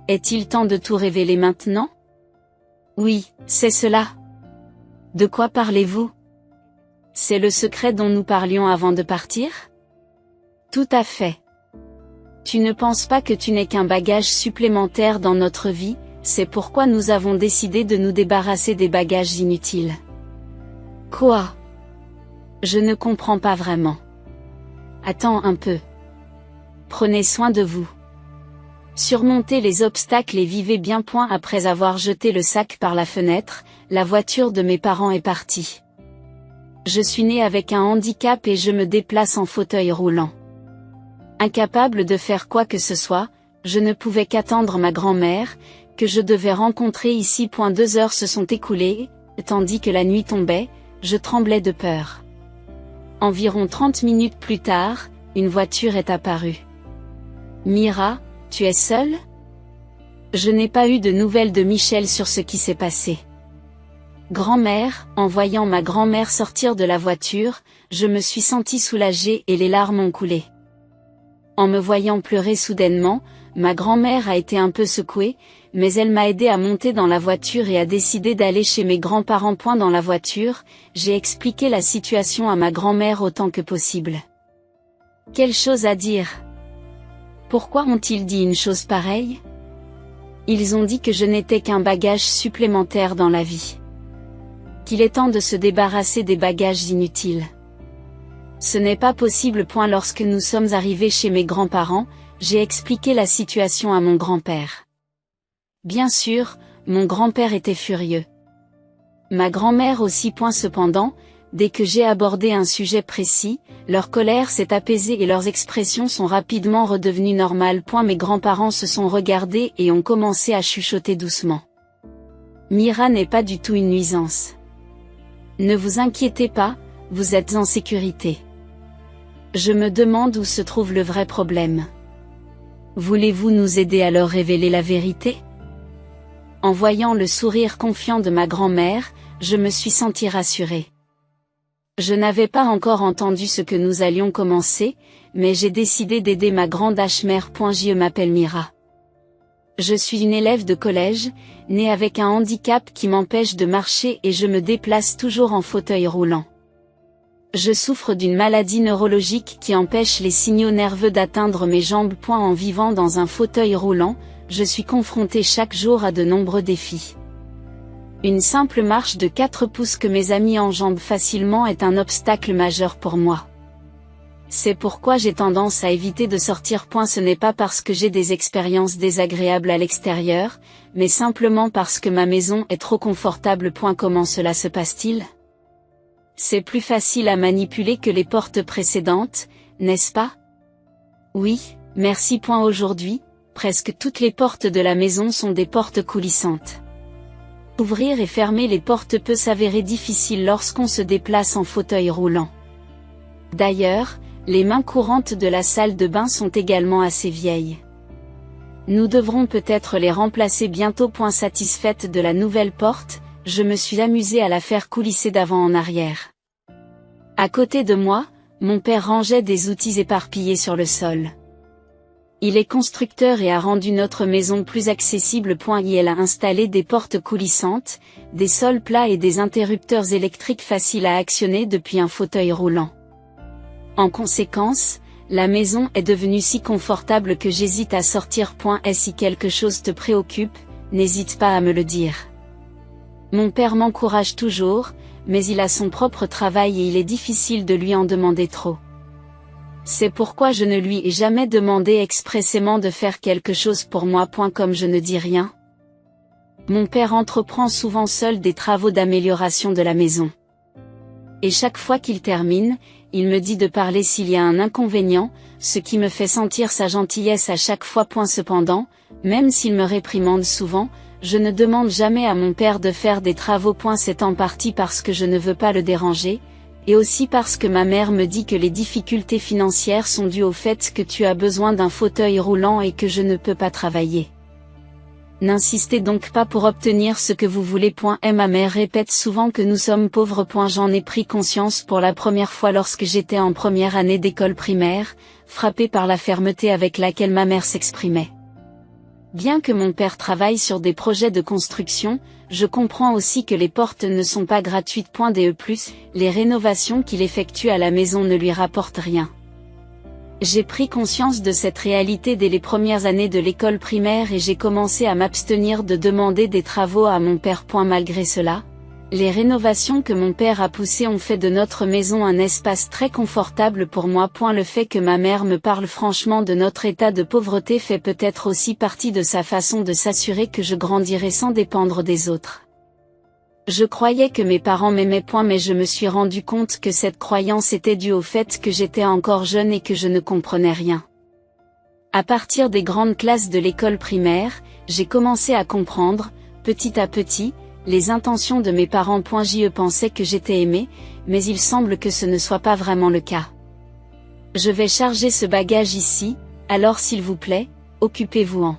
Est-il temps de tout révéler maintenant? Oui, c'est cela. De quoi parlez-vous? C'est le secret dont nous parlions avant de partir? Tout à fait. Tu ne penses pas que tu n'es qu'un bagage supplémentaire dans notre vie, c'est pourquoi nous avons décidé de nous débarrasser des bagages inutiles. Quoi? Je ne comprends pas vraiment. Attends un peu. Prenez soin de vous. Surmontez les obstacles et vivez bien. Après avoir jeté le sac par la fenêtre, la voiture de mes parents est partie. Je suis né avec un handicap et je me déplace en fauteuil roulant. Incapable de faire quoi que ce soit, je ne pouvais qu'attendre ma grand-mère, que je devais rencontrer ici. 2 heures se sont écoulées, tandis que la nuit tombait, je tremblais de peur. Environ 30 minutes plus tard, une voiture est apparue. Mira, tu es seule? Je n'ai pas eu de nouvelles de Michel sur ce qui s'est passé. Grand-mère, en voyant ma grand-mère sortir de la voiture, je me suis sentie soulagée et les larmes ont coulé. En me voyant pleurer soudainement, ma grand-mère a été un peu secouée, mais elle m'a aidé à monter dans la voiture et a décidé d'aller chez mes grands-parents. Dans la voiture, j'ai expliqué la situation à ma grand-mère autant que possible. Quelle chose à dire! Pourquoi ont-ils dit une chose pareille? Ils ont dit que je n'étais qu'un bagage supplémentaire dans la vie. Qu'il est temps de se débarrasser des bagages inutiles. Ce n'est pas possible. Lorsque nous sommes arrivés chez mes grands-parents, j'ai expliqué la situation à mon grand-père. Bien sûr, mon grand-père était furieux. Ma grand-mère aussi. Cependant, dès que j'ai abordé un sujet précis, leur colère s'est apaisée et leurs expressions sont rapidement redevenues normales. Mes grands-parents se sont regardés et ont commencé à chuchoter doucement. Mira n'est pas du tout une nuisance. Ne vous inquiétez pas, vous êtes en sécurité. Je me demande où se trouve le vrai problème. Voulez-vous nous aider à leur révéler la vérité? En voyant le sourire confiant de ma grand-mère, je me suis sentie rassurée. Je n'avais pas encore entendu ce que nous allions commencer, mais j'ai décidé d'aider ma grande mère. Je m'appelle Mira. Je suis une élève de collège, née avec un handicap qui m'empêche de marcher et je me déplace toujours en fauteuil roulant. Je souffre d'une maladie neurologique qui empêche les signaux nerveux d'atteindre mes jambes. En vivant dans un fauteuil roulant, je suis confrontée chaque jour à de nombreux défis. Une simple marche de 4 pouces que mes amis enjambent facilement est un obstacle majeur pour moi. C'est pourquoi j'ai tendance à éviter de sortir. Ce n'est pas parce que j'ai des expériences désagréables à l'extérieur, mais simplement parce que ma maison est trop confortable. Comment cela se passe-t-il? C'est plus facile à manipuler que les portes précédentes, n'est-ce pas? Oui, merci. Aujourd'hui, presque toutes les portes de la maison sont des portes coulissantes. Ouvrir et fermer les portes peut s'avérer difficile lorsqu'on se déplace en fauteuil roulant. D'ailleurs, les mains courantes de la salle de bain sont également assez vieilles. Nous devrons peut-être les remplacer bientôt. Satisfaite de la nouvelle porte, je me suis amusée à la faire coulisser d'avant en arrière. À côté de moi, mon père rangeait des outils éparpillés sur le sol. Il est constructeur et a rendu notre maison plus accessible. Il a installé des portes coulissantes, des sols plats et des interrupteurs électriques faciles à actionner depuis un fauteuil roulant. En conséquence, la maison est devenue si confortable que j'hésite à sortir. Et si quelque chose te préoccupe, n'hésite pas à me le dire. Mon père m'encourage toujours, mais il a son propre travail et il est difficile de lui en demander trop. C'est pourquoi je ne lui ai jamais demandé expressément de faire quelque chose pour moi. Comme je ne dis rien. Mon père entreprend souvent seul des travaux d'amélioration de la maison. Et chaque fois qu'il termine, il me dit de parler s'il y a un inconvénient, ce qui me fait sentir sa gentillesse à chaque fois. Cependant, même s'il me réprimande souvent, je ne demande jamais à mon père de faire des travaux. C'est en partie parce que je ne veux pas le déranger, et aussi parce que ma mère me dit que les difficultés financières sont dues au fait que tu as besoin d'un fauteuil roulant et que je ne peux pas travailler. N'insistez donc pas pour obtenir ce que vous voulez. Ma mère répète souvent que nous sommes pauvres. J'en ai pris conscience pour la première fois lorsque j'étais en première année d'école primaire, frappée par la fermeté avec laquelle ma mère s'exprimait. Bien que mon père travaille sur des projets de construction, je comprends aussi que les portes ne sont pas gratuites. De plus, les rénovations qu'il effectue à la maison ne lui rapportent rien. J'ai pris conscience de cette réalité dès les premières années de l'école primaire et j'ai commencé à m'abstenir de demander des travaux à mon père. Malgré cela, les rénovations que mon père a poussées ont fait de notre maison un espace très confortable pour moi. Le fait que ma mère me parle franchement de notre état de pauvreté fait peut-être aussi partie de sa façon de s'assurer que je grandirai sans dépendre des autres. Je croyais que mes parents m'aimaient. Mais je me suis rendu compte que cette croyance était due au fait que j'étais encore jeune et que je ne comprenais rien. À partir des grandes classes de l'école primaire, j'ai commencé à comprendre, petit à petit, les intentions de mes parents. Je pensais que j'étais aimée, mais il semble que ce ne soit pas vraiment le cas. Je vais charger ce bagage ici, alors s'il vous plaît, occupez-vous-en.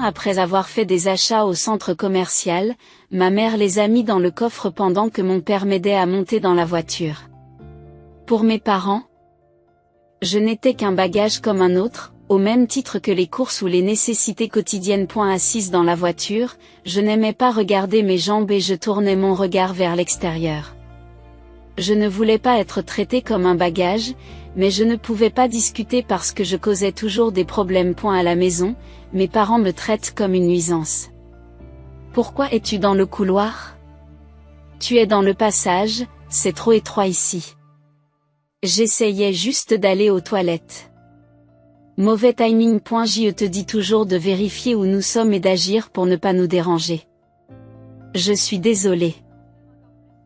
Après avoir fait des achats au centre commercial, ma mère les a mis dans le coffre pendant que mon père m'aidait à monter dans la voiture. Pour mes parents, je n'étais qu'un bagage comme un autre, au même titre que les courses ou les nécessités quotidiennes. Assise dans la voiture, je n'aimais pas regarder mes jambes et je tournais mon regard vers l'extérieur. Je ne voulais pas être traitée comme un bagage, mais je ne pouvais pas discuter parce que je causais toujours des problèmes. À la maison, mes parents me traitent comme une nuisance. Pourquoi es-tu dans le couloir? Tu es dans le passage, c'est trop étroit ici. J'essayais juste d'aller aux toilettes. Mauvais timing. Je te dis toujours de vérifier où nous sommes et d'agir pour ne pas nous déranger. Je suis désolée.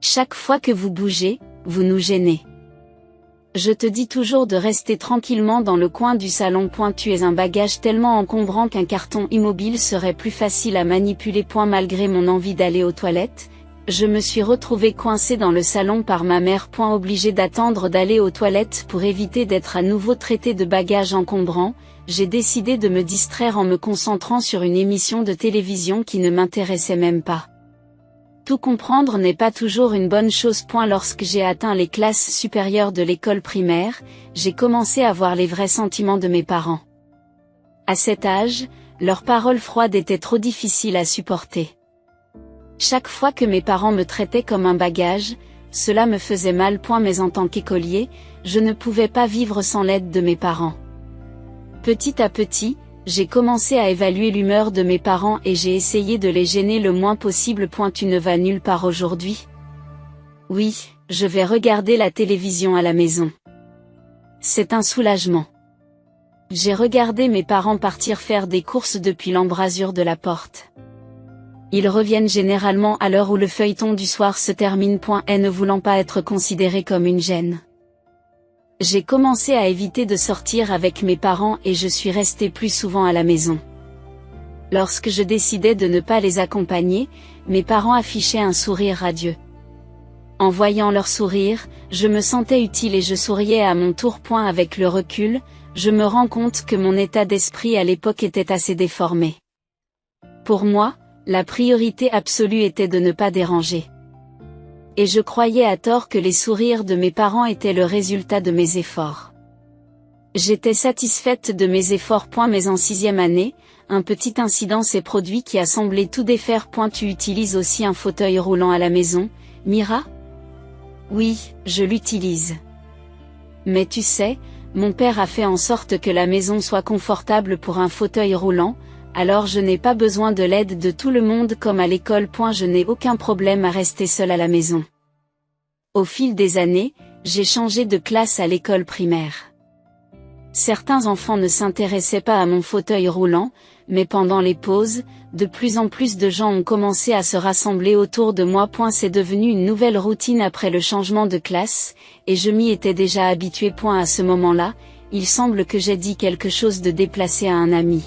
Chaque fois que vous bougez, vous nous gênez. Je te dis toujours de rester tranquillement dans le coin du salon. Tu es un bagage tellement encombrant qu'un carton immobile serait plus facile à manipuler. Malgré mon envie d'aller aux toilettes, je me suis retrouvée coincée dans le salon par ma mère. Obligée d'attendre d'aller aux toilettes pour éviter d'être à nouveau traitée de bagage encombrant, j'ai décidé de me distraire en me concentrant sur une émission de télévision qui ne m'intéressait même pas. Tout comprendre n'est pas toujours une bonne chose. Lorsque j'ai atteint les classes supérieures de l'école primaire, j'ai commencé à voir les vrais sentiments de mes parents. À cet âge, leurs paroles froides étaient trop difficiles à supporter. Chaque fois que mes parents me traitaient comme un bagage, cela me faisait mal. Mais en tant qu'écolier, je ne pouvais pas vivre sans l'aide de mes parents. Petit à petit, j'ai commencé à évaluer l'humeur de mes parents et j'ai essayé de les gêner le moins possible. Tu ne vas nulle part aujourd'hui? Oui, je vais regarder la télévision à la maison. C'est un soulagement. J'ai regardé mes parents partir faire des courses depuis l'embrasure de la porte. Ils reviennent généralement à l'heure où le feuilleton du soir se termine. Et ne voulant pas être considéré comme une gêne, j'ai commencé à éviter de sortir avec mes parents et je suis restée plus souvent à la maison. Lorsque je décidais de ne pas les accompagner, mes parents affichaient un sourire radieux. En voyant leur sourire, je me sentais utile et je souriais à mon tour. Avec le recul, je me rends compte que mon état d'esprit à l'époque était assez déformé. Pour moi, la priorité absolue était de ne pas déranger. Et je croyais à tort que les sourires de mes parents étaient le résultat de mes efforts. J'étais satisfaite de mes efforts. Mais en 6e année, un petit incident s'est produit qui a semblé tout défaire. Tu utilises aussi un fauteuil roulant à la maison, Mira? Oui, je l'utilise. Mais tu sais, mon père a fait en sorte que la maison soit confortable pour un fauteuil roulant, alors je n'ai pas besoin de l'aide de tout le monde comme à l'école. Je n'ai aucun problème à rester seule à la maison. Au fil des années, j'ai changé de classe à l'école primaire. Certains enfants ne s'intéressaient pas à mon fauteuil roulant, mais pendant les pauses, de plus en plus de gens ont commencé à se rassembler autour de moi. C'est devenu une nouvelle routine après le changement de classe, et je m'y étais déjà habituée. À ce moment-là, il semble que j'ai dit quelque chose de déplacé à un ami.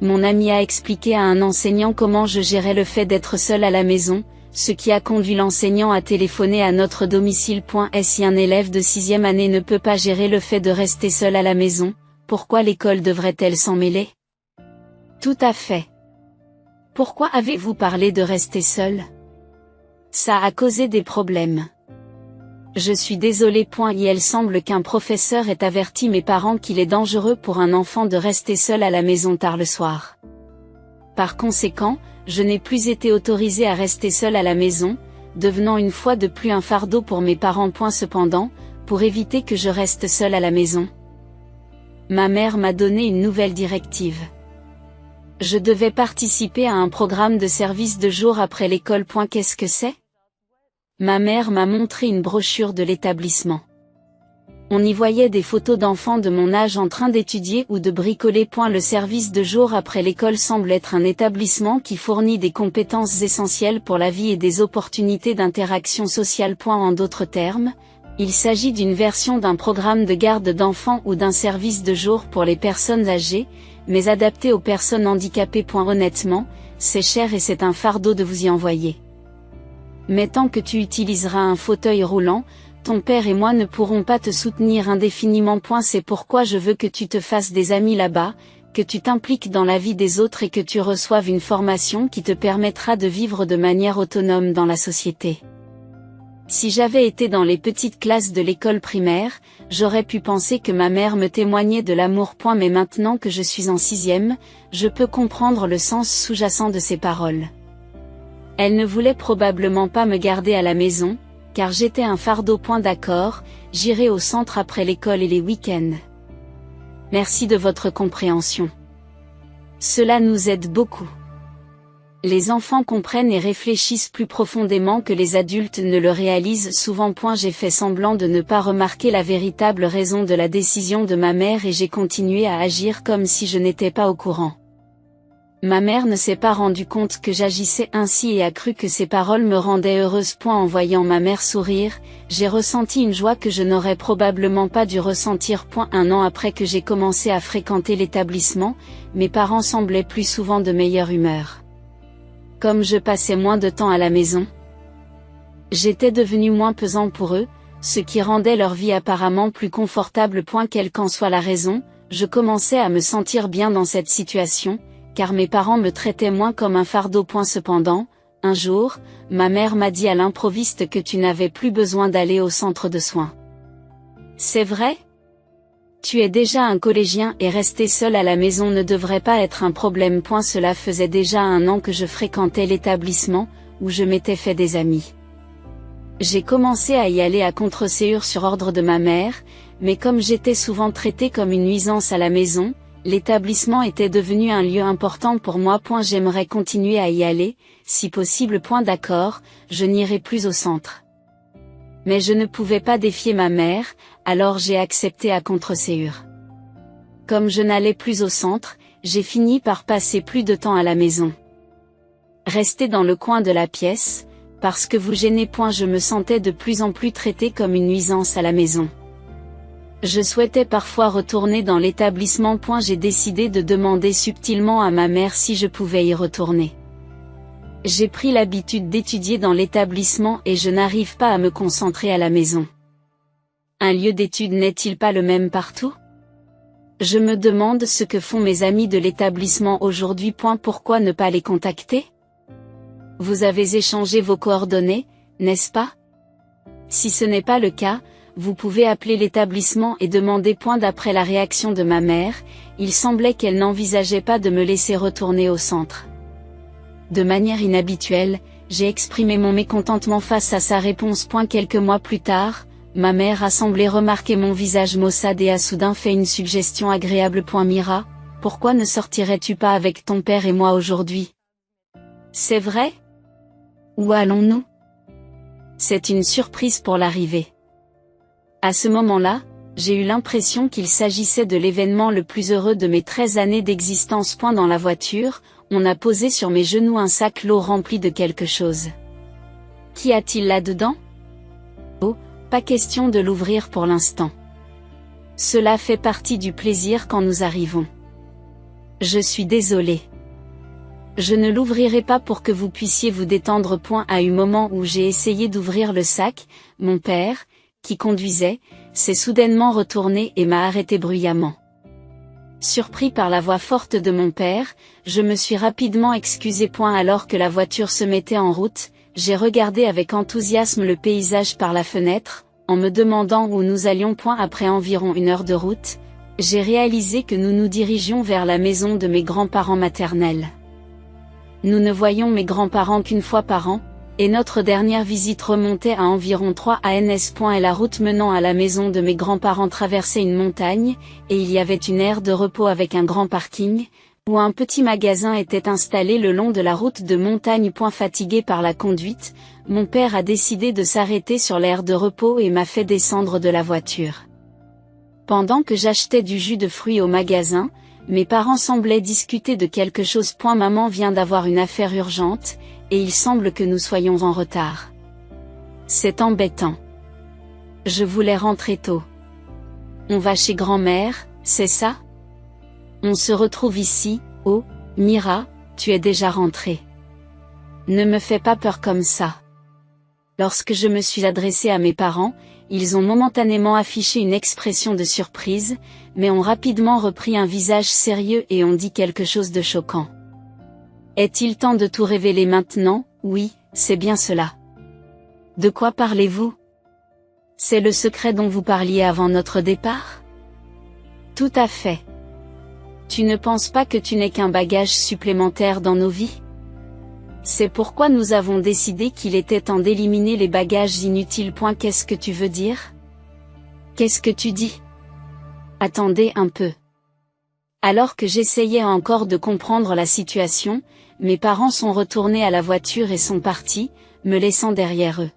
Mon ami a expliqué à un enseignant comment je gérais le fait d'être seule à la maison, ce qui a conduit l'enseignant à téléphoner à notre domicile. Si un élève de 6e année ne peut pas gérer le fait de rester seul à la maison, pourquoi l'école devrait-elle s'en mêler? Tout à fait. Pourquoi avez-vous parlé de rester seul? Ça a causé des problèmes. Je suis désolé. Il semble qu'un professeur ait averti mes parents qu'il est dangereux pour un enfant de rester seul à la maison tard le soir. Par conséquent, je n'ai plus été autorisée à rester seule à la maison, devenant une fois de plus un fardeau pour mes parents. Cependant, pour éviter que je reste seule à la maison, ma mère m'a donné une nouvelle directive. Je devais participer à un programme de service de jour après l'école. Qu'est-ce que c'est ? Ma mère m'a montré une brochure de l'établissement. On y voyait des photos d'enfants de mon âge en train d'étudier ou de bricoler. Le service de jour après l'école semble être un établissement qui fournit des compétences essentielles pour la vie et des opportunités d'interaction sociale. En d'autres termes, il s'agit d'une version d'un programme de garde d'enfants ou d'un service de jour pour les personnes âgées, mais adapté aux personnes handicapées. Honnêtement, c'est cher et c'est un fardeau de vous y envoyer. Mais tant que tu utiliseras un fauteuil roulant, ton père et moi ne pourrons pas te soutenir indéfiniment. C'est pourquoi je veux que tu te fasses des amis là-bas, que tu t'impliques dans la vie des autres et que tu reçoives une formation qui te permettra de vivre de manière autonome dans la société. Si j'avais été dans les petites classes de l'école primaire, j'aurais pu penser que ma mère me témoignait de l'amour. Mais maintenant que je suis en 6e, je peux comprendre le sens sous-jacent de ces paroles. Elle ne voulait probablement pas me garder à la maison, car j'étais un fardeau. D'accord, j'irai au centre après l'école et les week-ends. Merci de votre compréhension. Cela nous aide beaucoup. Les enfants comprennent et réfléchissent plus profondément que les adultes ne le réalisent souvent. J'ai fait semblant de ne pas remarquer la véritable raison de la décision de ma mère et j'ai continué à agir comme si je n'étais pas au courant. Ma mère ne s'est pas rendue compte que j'agissais ainsi et a cru que ses paroles me rendaient heureuse. En voyant ma mère sourire, j'ai ressenti une joie que je n'aurais probablement pas dû ressentir. 1 an après que j'ai commencé à fréquenter l'établissement, mes parents semblaient plus souvent de meilleure humeur. Comme je passais moins de temps à la maison, j'étais devenu moins pesant pour eux, ce qui rendait leur vie apparemment plus confortable. Quelle qu'en soit la raison, je commençais à me sentir bien dans cette situation, car mes parents me traitaient moins comme un fardeau. Cependant, un jour, ma mère m'a dit à l'improviste que tu n'avais plus besoin d'aller au centre de soins. C'est vrai ? Tu es déjà un collégien et rester seul à la maison ne devrait pas être un problème. Cela faisait déjà 1 an que je fréquentais l'établissement, où je m'étais fait des amis. J'ai commencé à y aller à contre-séance sur ordre de ma mère, mais comme j'étais souvent traitée comme une nuisance à la maison, l'établissement était devenu un lieu important pour moi. J'aimerais continuer à y aller, si possible. D'accord, je n'irai plus au centre. Mais je ne pouvais pas défier ma mère, alors j'ai accepté à contre-séance. Comme je n'allais plus au centre, j'ai fini par passer plus de temps à la maison. Rester dans le coin de la pièce, parce que vous gênez. Je me sentais de plus en plus traitée comme une nuisance à la maison. Je souhaitais parfois retourner dans l'établissement. J'ai décidé de demander subtilement à ma mère si je pouvais y retourner. J'ai pris l'habitude d'étudier dans l'établissement et je n'arrive pas à me concentrer à la maison. Un lieu d'étude n'est-il pas le même partout ? Je me demande ce que font mes amis de l'établissement aujourd'hui. Pourquoi ne pas les contacter ? Vous avez échangé vos coordonnées, n'est-ce pas ? Si ce n'est pas le cas, vous pouvez appeler l'établissement et demander. D'après la réaction de ma mère, il semblait qu'elle n'envisageait pas de me laisser retourner au centre. De manière inhabituelle, j'ai exprimé mon mécontentement face à sa réponse. Quelques mois plus tard, ma mère a semblé remarquer mon visage maussade et a soudain fait une suggestion agréable. Mira, pourquoi ne sortirais-tu pas avec ton père et moi aujourd'hui ? C'est vrai ? Où allons-nous ? C'est une surprise pour l'arrivée. À ce moment-là, j'ai eu l'impression qu'il s'agissait de l'événement le plus heureux de mes 13 années d'existence. Dans la voiture, on a posé sur mes genoux un sac lourd rempli de quelque chose. Qu'y a-t-il là-dedans ? Oh, pas question de l'ouvrir pour l'instant. Cela fait partie du plaisir quand nous arrivons. Je suis désolée. Je ne l'ouvrirai pas pour que vous puissiez vous détendre. À un moment où j'ai essayé d'ouvrir le sac, mon père, qui conduisait, s'est soudainement retourné et m'a arrêté bruyamment. Surpris par la voix forte de mon père, je me suis rapidement excusé. Alors que la voiture se mettait en route, j'ai regardé avec enthousiasme le paysage par la fenêtre. en me demandant où nous allions. Après environ 1 heure de route, j'ai réalisé que nous nous dirigions vers la maison de mes grands-parents maternels. Nous ne voyions mes grands-parents qu'une fois par an, et notre dernière visite remontait à environ 3 ans. Et la route menant à la maison de mes grands-parents traversait une montagne, et il y avait une aire de repos avec un grand parking, où un petit magasin était installé le long de la route de montagne. Fatigué par la conduite, mon père a décidé de s'arrêter sur l'aire de repos et m'a fait descendre de la voiture. Pendant que j'achetais du jus de fruits au magasin, mes parents semblaient discuter de quelque chose. Maman vient d'avoir une affaire urgente, et il semble que nous soyons en retard. C'est embêtant. Je voulais rentrer tôt. On va chez grand-mère, c'est ça? On se retrouve ici. Oh, Mira, tu es déjà rentrée. Ne me fais pas peur comme ça. Lorsque je me suis adressée à mes parents, ils ont momentanément affiché une expression de surprise, mais ont rapidement repris un visage sérieux et ont dit quelque chose de choquant. Est-il temps de tout révéler maintenant? Oui, c'est bien cela. De quoi parlez-vous? C'est le secret dont vous parliez avant notre départ? Tout à fait. Tu ne penses pas que tu n'es qu'un bagage supplémentaire dans nos vies? C'est pourquoi nous avons décidé qu'il était temps d'éliminer les bagages inutiles. Qu'est-ce que tu veux dire? Qu'est-ce que tu dis? Attendez un peu. Alors que j'essayais encore de comprendre la situation, mes parents sont retournés à la voiture et sont partis, me laissant derrière eux.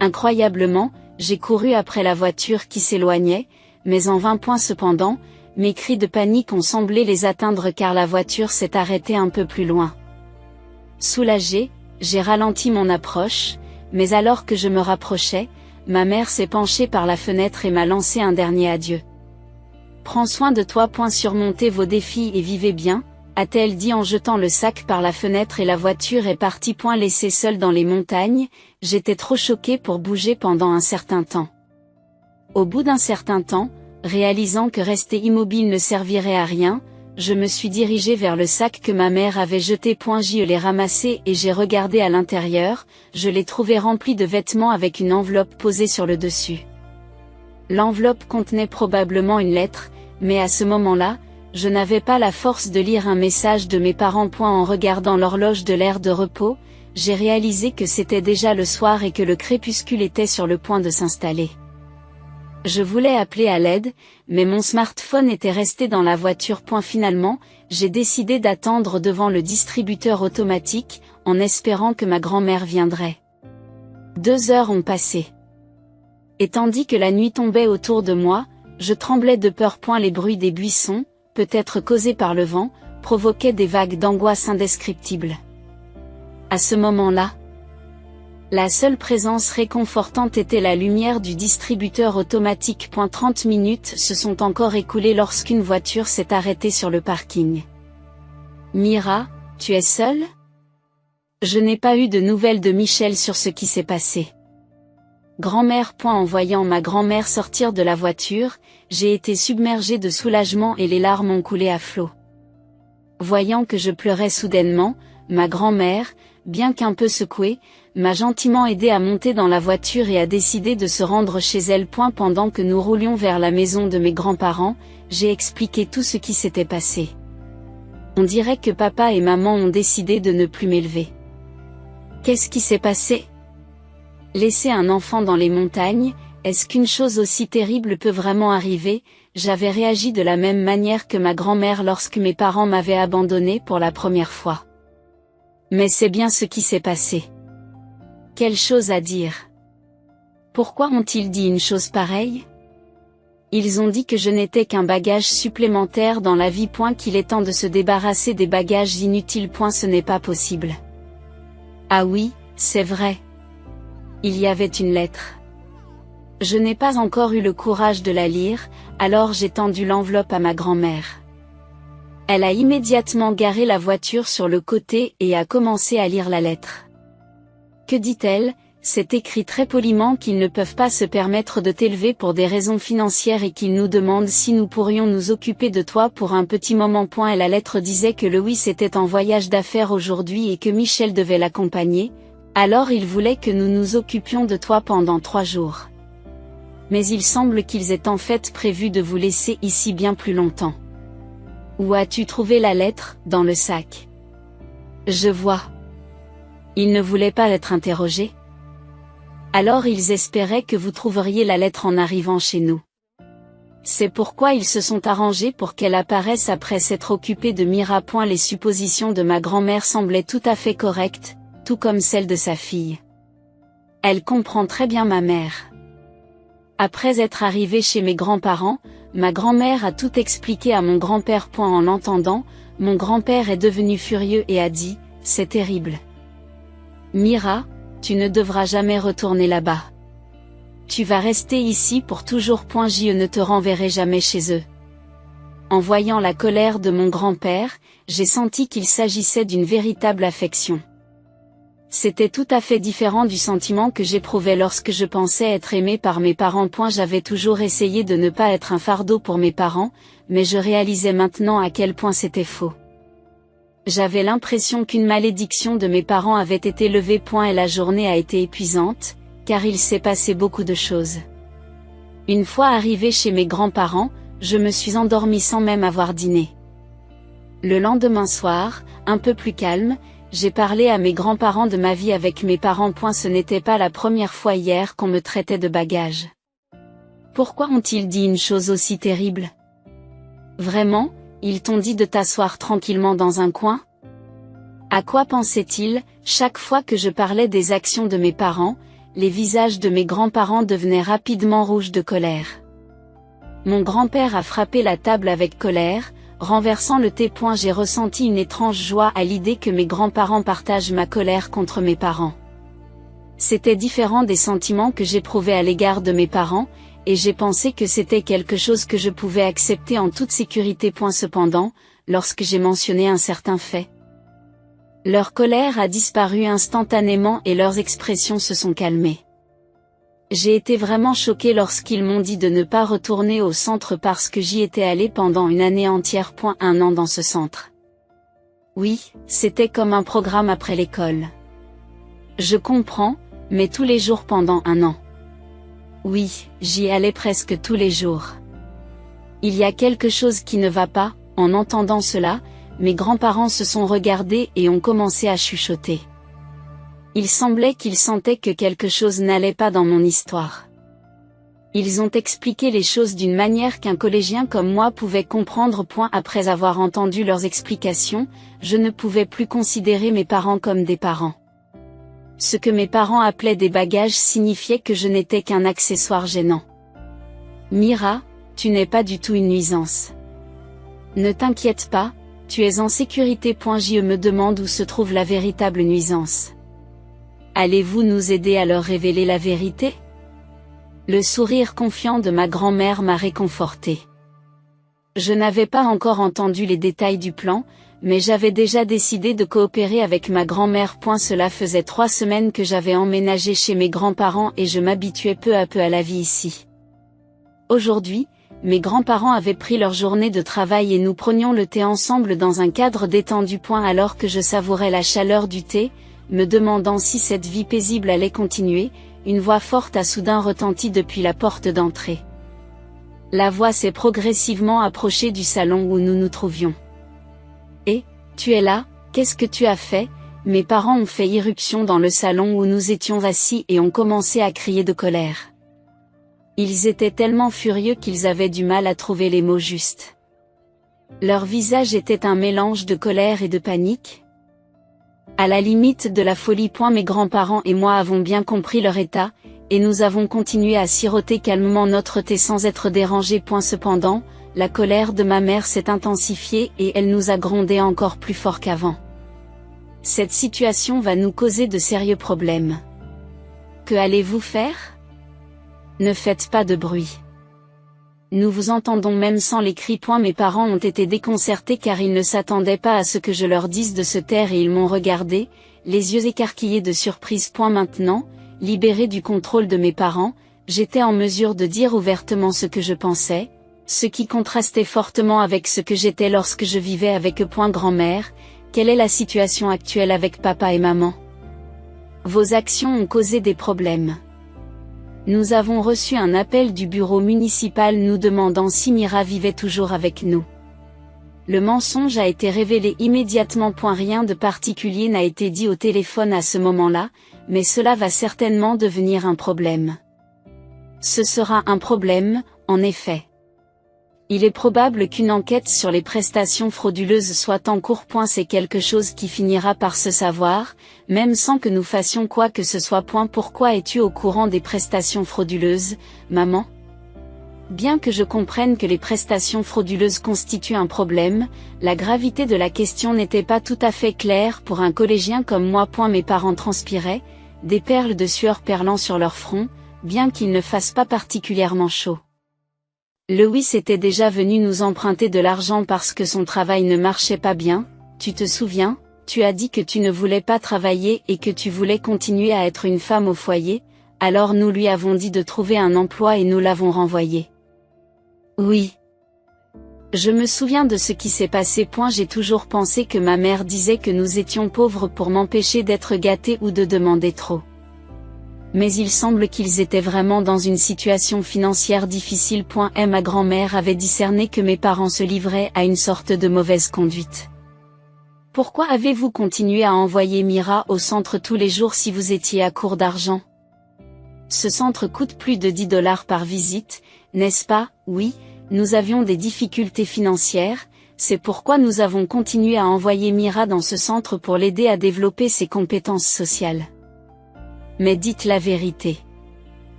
Incroyablement, j'ai couru après la voiture qui s'éloignait, mais en vain. Cependant, mes cris de panique ont semblé les atteindre car la voiture s'est arrêtée un peu plus loin. Soulagée, j'ai ralenti mon approche, mais alors que je me rapprochais, ma mère s'est penchée par la fenêtre et m'a lancé un dernier adieu. Prends soin de toi. Surmontez vos défis et vivez bien, a-t-elle dit en jetant le sac par la fenêtre et la voiture est partie. Laissée seule dans les montagnes, j'étais trop choquée pour bouger pendant un certain temps. Au bout d'un certain temps, réalisant que rester immobile ne servirait à rien, je me suis dirigée vers le sac que ma mère avait jeté. Je l'ai ramassé et j'ai regardé à l'intérieur, je l'ai trouvé rempli de vêtements avec une enveloppe posée sur le dessus. L'enveloppe contenait probablement une lettre, mais à ce moment-là, je n'avais pas la force de lire un message de mes parents. En regardant l'horloge de l'aire de repos, j'ai réalisé que c'était déjà le soir et que le crépuscule était sur le point de s'installer. Je voulais appeler à l'aide, mais mon smartphone était resté dans la voiture. Finalement, j'ai décidé d'attendre devant le distributeur automatique, en espérant que ma grand-mère viendrait. 2 heures ont passé. Et tandis que la nuit tombait autour de moi, je tremblais de peur. Les bruits des buissons, peut-être causés par le vent, provoquaient des vagues d'angoisse indescriptibles. À ce moment-là, la seule présence réconfortante était la lumière du distributeur automatique. 30 minutes se sont encore écoulées lorsqu'une voiture s'est arrêtée sur le parking. Mira, tu es seule? Je n'ai pas eu de nouvelles de Michel sur ce qui s'est passé. Grand-mère. En voyant ma grand-mère sortir de la voiture, j'ai été submergée de soulagement et les larmes ont coulé à flots. Voyant que je pleurais soudainement, ma grand-mère, bien qu'un peu secouée, m'a gentiment aidée à monter dans la voiture et a décidé de se rendre chez elle. Pendant que nous roulions vers la maison de mes grands-parents, j'ai expliqué tout ce qui s'était passé. On dirait que papa et maman ont décidé de ne plus m'élever. Qu'est-ce qui s'est passé? Laisser un enfant dans les montagnes, est-ce qu'une chose aussi terrible peut vraiment arriver? J'avais réagi de la même manière que ma grand-mère lorsque mes parents m'avaient abandonnée pour la première fois. Mais c'est bien ce qui s'est passé. Quelle chose à dire. Pourquoi ont-ils dit une chose pareille? Ils ont dit que je n'étais qu'un bagage supplémentaire dans la vie. Qu'il est temps de se débarrasser des bagages inutiles. Ce n'est pas possible. Ah oui, c'est vrai. Il y avait une lettre. Je n'ai pas encore eu le courage de la lire, alors j'ai tendu l'enveloppe à ma grand-mère. Elle a immédiatement garé la voiture sur le côté et a commencé à lire la lettre. Que dit-elle? C'est écrit très poliment qu'ils ne peuvent pas se permettre de t'élever pour des raisons financières et qu'ils nous demandent si nous pourrions nous occuper de toi pour un petit moment. Et la lettre disait que Louis était en voyage d'affaires aujourd'hui et que Michel devait l'accompagner, alors il voulait que nous nous occupions de toi pendant 3 jours. Mais il semble qu'ils aient en fait prévu de vous laisser ici bien plus longtemps. Où as-tu trouvé la lettre, dans le sac? Je vois. Ils ne voulaient pas être interrogés? Alors ils espéraient que vous trouveriez la lettre en arrivant chez nous. C'est pourquoi ils se sont arrangés pour qu'elle apparaisse après s'être occupée de Mira. Les suppositions de ma grand-mère semblaient tout à fait correctes, tout comme celles de sa fille. Elle comprend très bien ma mère. Après être arrivée chez mes grands-parents, ma grand-mère a tout expliqué à mon grand-père. En l'entendant, mon grand-père est devenu furieux et a dit « C'est terrible. Mira, tu ne devras jamais retourner là-bas. Tu vas rester ici pour toujours. Je ne te renverrai jamais chez eux. » En voyant la colère de mon grand-père, j'ai senti qu'il s'agissait d'une véritable affection. C'était tout à fait différent du sentiment que j'éprouvais lorsque je pensais être aimé par mes parents. J'avais toujours essayé de ne pas être un fardeau pour mes parents, mais je réalisais maintenant à quel point c'était faux. J'avais l'impression qu'une malédiction de mes parents avait été levée. Et la journée a été épuisante, car il s'est passé beaucoup de choses. Une fois arrivée chez mes grands-parents, je me suis endormie sans même avoir dîné. Le lendemain soir, un peu plus calme, j'ai parlé à mes grands-parents de ma vie avec mes parents. Ce n'était pas la première fois hier qu'on me traitait de bagage. Pourquoi ont-ils dit une chose aussi terrible? Vraiment, ils t'ont dit de t'asseoir tranquillement dans un coin? À quoi pensaient-ils? Chaque fois que je parlais des actions de mes parents, les visages de mes grands-parents devenaient rapidement rouges de colère. Mon grand-père a frappé la table avec colère, renversant le thé. J'ai ressenti une étrange joie à l'idée que mes grands-parents partagent ma colère contre mes parents. C'était différent des sentiments que j'éprouvais à l'égard de mes parents, et j'ai pensé que c'était quelque chose que je pouvais accepter en toute sécurité. Cependant, lorsque j'ai mentionné un certain fait, leur colère a disparu instantanément et leurs expressions se sont calmées. J'ai été vraiment choquée lorsqu'ils m'ont dit de ne pas retourner au centre parce que j'y étais allée pendant une année entière. 1 an dans ce centre. Oui, c'était comme un programme après l'école. Je comprends, mais tous les jours pendant 1 an. Oui, j'y allais presque tous les jours. Il y a quelque chose qui ne va pas. En entendant cela, mes grands-parents se sont regardés et ont commencé à chuchoter. Il semblait qu'ils sentaient que quelque chose n'allait pas dans mon histoire. Ils ont expliqué les choses d'une manière qu'un collégien comme moi pouvait comprendre. Après avoir entendu leurs explications, je ne pouvais plus considérer mes parents comme des parents. Ce que mes parents appelaient des bagages signifiait que je n'étais qu'un accessoire gênant. Mira, tu n'es pas du tout une nuisance. Ne t'inquiète pas, tu es en sécurité. Je me demande où se trouve la véritable nuisance. Allez-vous nous aider à leur révéler la vérité? Le sourire confiant de ma grand-mère m'a réconforté. Je n'avais pas encore entendu les détails du plan, mais j'avais déjà décidé de coopérer avec ma grand-mère. Cela faisait 3 semaines que j'avais emménagé chez mes grands-parents et je m'habituais peu à peu à la vie ici. Aujourd'hui, mes grands-parents avaient pris leur journée de travail et nous prenions le thé ensemble dans un cadre détendu. Alors que je savourais la chaleur du thé, me demandant si cette vie paisible allait continuer, une voix forte a soudain retenti depuis la porte d'entrée. La voix s'est progressivement approchée du salon où nous nous trouvions. « Eh, tu es là, qu'est-ce que tu as fait ?» Mes parents ont fait irruption dans le salon où nous étions assis et ont commencé à crier de colère. Ils étaient tellement furieux qu'ils avaient du mal à trouver les mots justes. Leur visage était un mélange de colère et de panique. À la limite de la folie. Mes grands-parents et moi avons bien compris leur état, et nous avons continué à siroter calmement notre thé sans être dérangés. Cependant, la colère de ma mère s'est intensifiée et elle nous a grondé encore plus fort qu'avant. Cette situation va nous causer de sérieux problèmes. Que allez-vous faire? Ne faites pas de bruit. Nous vous entendons même sans les cris. Mes parents ont été déconcertés car ils ne s'attendaient pas à ce que je leur dise de se taire et ils m'ont regardé, les yeux écarquillés de surprise. Maintenant, libéré du contrôle de mes parents, j'étais en mesure de dire ouvertement ce que je pensais, ce qui contrastait fortement avec ce que j'étais lorsque je vivais avec eux. Grand-mère, quelle est la situation actuelle avec papa et maman? Vos actions ont causé des problèmes. Nous avons reçu un appel du bureau municipal nous demandant si Mira vivait toujours avec nous. Le mensonge a été révélé immédiatement. Rien de particulier n'a été dit au téléphone à ce moment-là, mais cela va certainement devenir un problème. Ce sera un problème, en effet. Il est probable qu'une enquête sur les prestations frauduleuses soit en cours. C'est quelque chose qui finira par se savoir, même sans que nous fassions quoi que ce soit. Pourquoi es-tu au courant des prestations frauduleuses, maman ? Bien que je comprenne que les prestations frauduleuses constituent un problème, la gravité de la question n'était pas tout à fait claire pour un collégien comme moi. Mes parents transpiraient, des perles de sueur perlant sur leur front, bien qu'il ne fasse pas particulièrement chaud. Lewis était déjà venu nous emprunter de l'argent parce que son travail ne marchait pas bien, tu te souviens, tu as dit que tu ne voulais pas travailler et que tu voulais continuer à être une femme au foyer, alors nous lui avons dit de trouver un emploi et nous l'avons renvoyé. Oui. Je me souviens de ce qui s'est passé. J'ai toujours pensé que ma mère disait que nous étions pauvres pour m'empêcher d'être gâtés ou de demander trop. Mais il semble qu'ils étaient vraiment dans une situation financière difficile. Ma grand-mère avait discerné que mes parents se livraient à une sorte de mauvaise conduite. Pourquoi avez-vous continué à envoyer Mira au centre tous les jours si vous étiez à court d'argent ? Ce centre coûte plus de $10 par visite, n'est-ce pas ? Oui, nous avions des difficultés financières, c'est pourquoi nous avons continué à envoyer Mira dans ce centre pour l'aider à développer ses compétences sociales. Mais dites la vérité.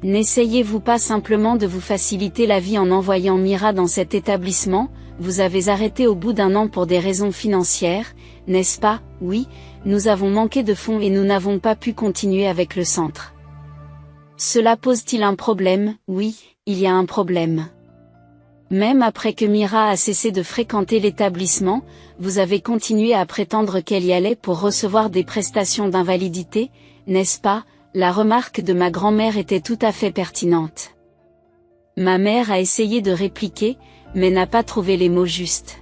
N'essayez-vous pas simplement de vous faciliter la vie en envoyant Mira dans cet établissement ? Vous avez arrêté au bout d'un an pour des raisons financières, n'est-ce pas ? Oui, nous avons manqué de fonds et nous n'avons pas pu continuer avec le centre. Cela pose-t-il un problème ? Oui, il y a un problème. Même après que Mira a cessé de fréquenter l'établissement, vous avez continué à prétendre qu'elle y allait pour recevoir des prestations d'invalidité, n'est-ce pas ? La remarque de ma grand-mère était tout à fait pertinente. Ma mère a essayé de répliquer, mais n'a pas trouvé les mots justes.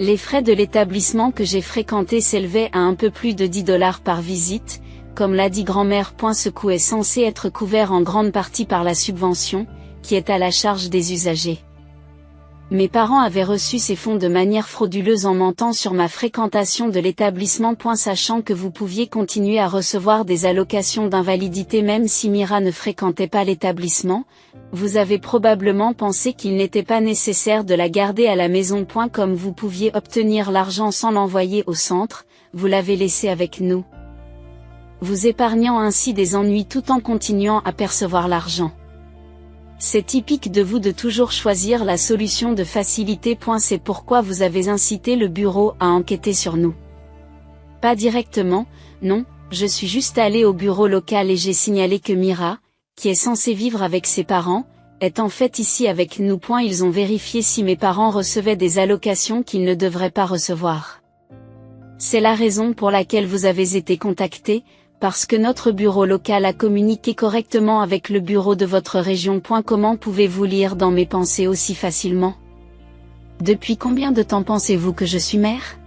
Les frais de l'établissement que j'ai fréquenté s'élevaient à un peu plus de $10 par visite, comme l'a dit grand-mère. Ce coût est censé être couvert en grande partie par la subvention, qui est à la charge des usagers. Mes parents avaient reçu ces fonds de manière frauduleuse en mentant sur ma fréquentation de l'établissement. Sachant que vous pouviez continuer à recevoir des allocations d'invalidité même si Mira ne fréquentait pas l'établissement, vous avez probablement pensé qu'il n'était pas nécessaire de la garder à la maison. Comme vous pouviez obtenir l'argent sans l'envoyer au centre, vous l'avez laissé avec nous. Vous épargnant ainsi des ennuis tout en continuant à percevoir l'argent. C'est typique de vous de toujours choisir la solution de facilité. C'est pourquoi vous avez incité le bureau à enquêter sur nous. Pas directement, non, je suis juste allée au bureau local et j'ai signalé que Mira, qui est censée vivre avec ses parents, est en fait ici avec nous. Ils ont vérifié si mes parents recevaient des allocations qu'ils ne devraient pas recevoir. C'est la raison pour laquelle vous avez été contacté, parce que notre bureau local a communiqué correctement avec le bureau de votre région. Comment pouvez-vous lire dans mes pensées aussi facilement ? Depuis combien de temps pensez-vous que je suis mère ?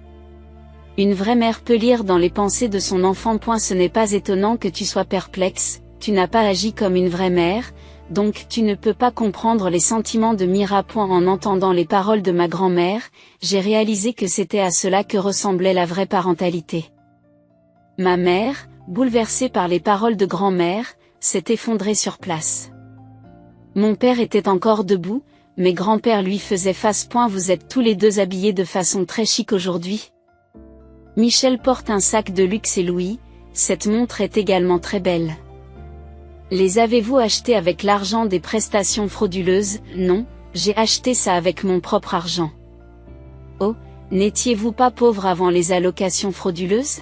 Une vraie mère peut lire dans les pensées de son enfant. Ce n'est pas étonnant que tu sois perplexe, tu n'as pas agi comme une vraie mère, donc tu ne peux pas comprendre les sentiments de Mira. En entendant les paroles de ma grand-mère, j'ai réalisé que c'était à cela que ressemblait la vraie parentalité. Ma mère, bouleversée par les paroles de grand-mère, s'est effondrée sur place. Mon père était encore debout, mais grand-père lui faisait face. Vous êtes tous les deux habillés de façon très chic aujourd'hui. Michel porte un sac de luxe et Louis, cette montre est également très belle. Les avez-vous achetés avec l'argent des prestations frauduleuses ? Non, j'ai acheté ça avec mon propre argent. Oh, n'étiez-vous pas pauvre avant les allocations frauduleuses ?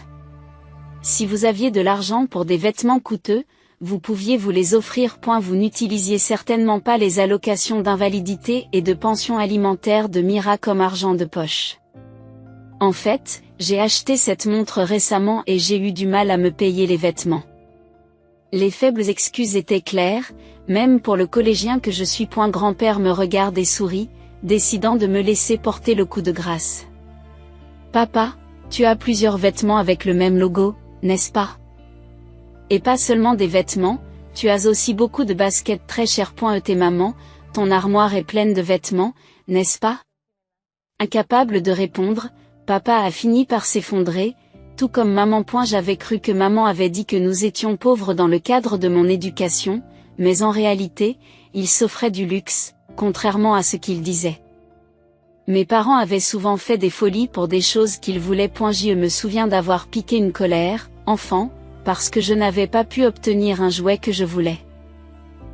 Si vous aviez de l'argent pour des vêtements coûteux, vous pouviez vous les offrir. Vous n'utilisiez certainement pas les allocations d'invalidité et de pension alimentaire de Mira comme argent de poche. En fait, j'ai acheté cette montre récemment et j'ai eu du mal à me payer les vêtements. Les faibles excuses étaient claires, même pour le collégien que je suis. Grand-père me regarde et sourit, décidant de me laisser porter le coup de grâce. Papa, tu as plusieurs vêtements avec le même logo, n'est-ce pas ? Et pas seulement des vêtements, Tu as aussi beaucoup de baskets très chères. Et maman, ton armoire est pleine de vêtements, n'est-ce pas? Incapable de répondre, papa a fini par s'effondrer, tout comme maman. J'avais cru que maman avait dit que nous étions pauvres dans le cadre de mon éducation, mais en réalité, il s'offrait du luxe, contrairement à ce qu'il disait. Mes parents avaient souvent fait des folies pour des choses qu'ils voulaient. Je me souviens d'avoir piqué une colère, enfant, parce que je n'avais pas pu obtenir un jouet que je voulais.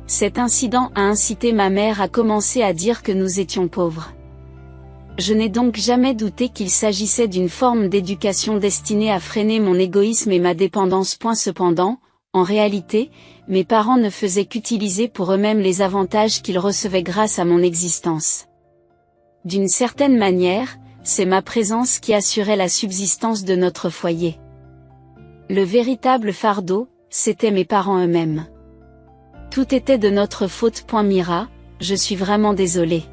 Cet incident a incité ma mère à commencer à dire que nous étions pauvres. Je n'ai donc jamais douté qu'il s'agissait d'une forme d'éducation destinée à freiner mon égoïsme et ma dépendance. Cependant, en réalité, mes parents ne faisaient qu'utiliser pour eux-mêmes les avantages qu'ils recevaient grâce à mon existence. D'une certaine manière, c'est ma présence qui assurait la subsistance de notre foyer. Le véritable fardeau, c'était mes parents eux-mêmes. Tout était de notre faute. Mira, je suis vraiment désolée.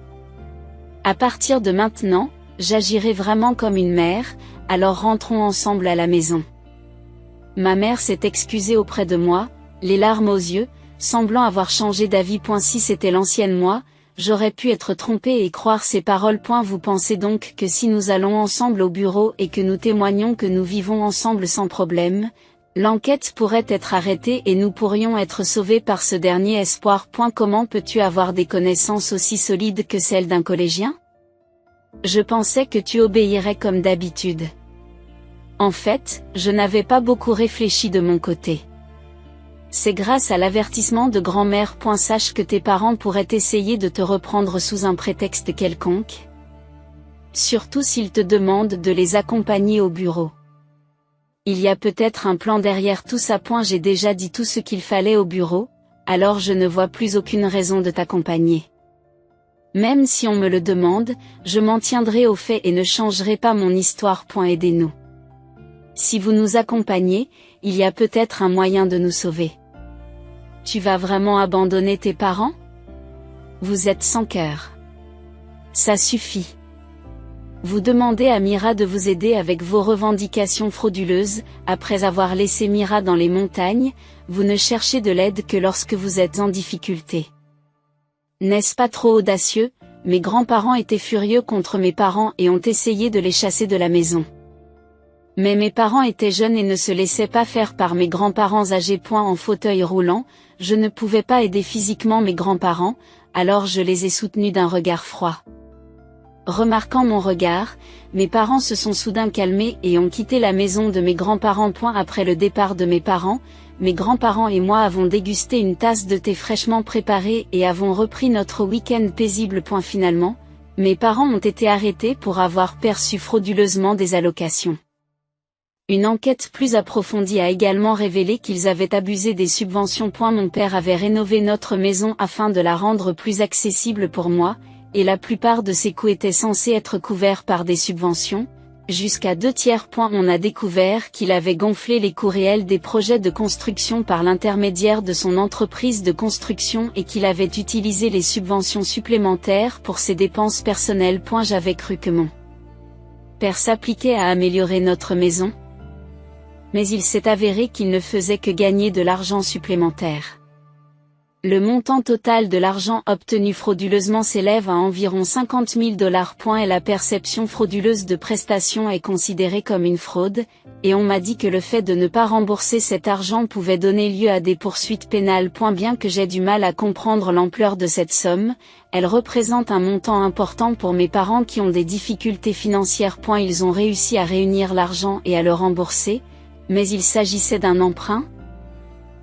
À partir de maintenant, j'agirai vraiment comme une mère, alors rentrons ensemble à la maison. Ma mère s'est excusée auprès de moi, les larmes aux yeux, semblant avoir changé d'avis. Si c'était l'ancienne moi, j'aurais pu être trompée et croire ces paroles. Vous pensez donc que si nous allons ensemble au bureau et que nous témoignons que nous vivons ensemble sans problème, l'enquête pourrait être arrêtée et nous pourrions être sauvés par ce dernier espoir. Comment peux-tu avoir des connaissances aussi solides que celles d'un collégien? Je pensais que tu obéirais comme d'habitude. En fait, je n'avais pas beaucoup réfléchi de mon côté. C'est grâce à l'avertissement de grand-mère. Sache que tes parents pourraient essayer de te reprendre sous un prétexte quelconque. Surtout s'ils te demandent de les accompagner au bureau. Il y a peut-être un plan derrière tout ça. J'ai déjà dit tout ce qu'il fallait au bureau, alors je ne vois plus aucune raison de t'accompagner. Même si on me le demande, je m'en tiendrai au fait et ne changerai pas mon histoire. Aidez-nous. Si vous nous accompagnez, il y a peut-être un moyen de nous sauver. Tu vas vraiment abandonner tes parents? Vous êtes sans cœur. Ça suffit. Vous demandez à Mira de vous aider avec vos revendications frauduleuses. Après avoir laissé Mira dans les montagnes, vous ne cherchez de l'aide que lorsque vous êtes en difficulté. N'est-ce pas trop audacieux? Mes grands-parents étaient furieux contre mes parents et ont essayé de les chasser de la maison. Mais mes parents étaient jeunes et ne se laissaient pas faire par mes grands-parents âgés. En fauteuil roulant, je ne pouvais pas aider physiquement mes grands-parents, alors je les ai soutenus d'un regard froid. Remarquant mon regard, mes parents se sont soudain calmés et ont quitté la maison de mes grands-parents. Après le départ de mes parents, mes grands-parents et moi avons dégusté une tasse de thé fraîchement préparée et avons repris notre week-end paisible. Finalement, mes parents ont été arrêtés pour avoir perçu frauduleusement des allocations. Une enquête plus approfondie a également révélé qu'ils avaient abusé des subventions. Mon père avait rénové notre maison afin de la rendre plus accessible pour moi, et la plupart de ces coûts étaient censés être couverts par des subventions, jusqu'à 2/3. On a découvert qu'il avait gonflé les coûts réels des projets de construction par l'intermédiaire de son entreprise de construction et qu'il avait utilisé les subventions supplémentaires pour ses dépenses personnelles. J'avais cru que mon père s'appliquait à améliorer notre maison. Mais il s'est avéré qu'il ne faisait que gagner de l'argent supplémentaire. Le montant total de l'argent obtenu frauduleusement s'élève à environ $50 000. Et la perception frauduleuse de prestations est considérée comme une fraude, et on m'a dit que le fait de ne pas rembourser cet argent pouvait donner lieu à des poursuites pénales. Bien que j'ai du mal à comprendre l'ampleur de cette somme, elle représente un montant important pour mes parents qui ont des difficultés financières. Ils ont réussi à réunir l'argent et à le rembourser, mais il s'agissait d'un emprunt,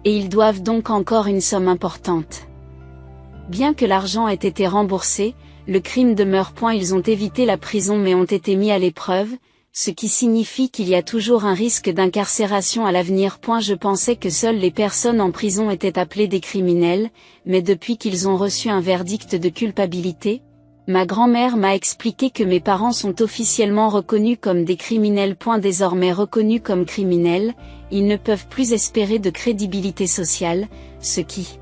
et ils doivent donc encore une somme importante. Bien que l'argent ait été remboursé, le crime demeure. Ils ont évité la prison mais ont été mis à l'épreuve, ce qui signifie qu'il y a toujours un risque d'incarcération à l'avenir. Je pensais que seules les personnes en prison étaient appelées des criminels, mais depuis qu'ils ont reçu un verdict de culpabilité, ma grand-mère m'a expliqué que mes parents sont officiellement reconnus comme des criminels. Désormais reconnus comme criminels, ils ne peuvent plus espérer de crédibilité sociale, ce qui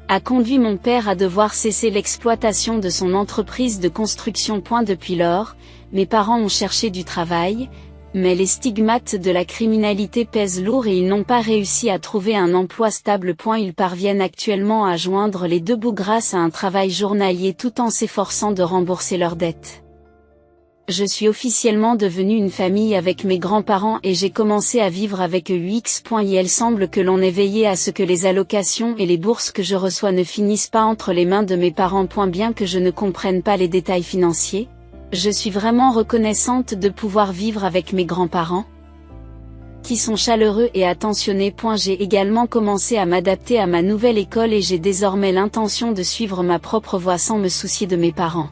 a conduit mon père à devoir cesser l'exploitation de son entreprise de construction. Depuis lors, mes parents ont cherché du travail, Mais les stigmates de la criminalité pèsent lourd et ils n'ont pas réussi à trouver un emploi stable. Ils parviennent actuellement à joindre les deux bouts grâce à un travail journalier tout en s'efforçant de rembourser leurs dettes. Je suis officiellement devenue une famille avec mes grands-parents et j'ai commencé à vivre avec eux. Il semble que l'on ait veillé à ce que les allocations et les bourses que je reçois ne finissent pas entre les mains de mes parents. Bien que je ne comprenne pas les détails financiers, je suis vraiment reconnaissante de pouvoir vivre avec mes grands-parents, qui sont chaleureux et attentionnés. J'ai également commencé à m'adapter à ma nouvelle école et j'ai désormais l'intention de suivre ma propre voie sans me soucier de mes parents.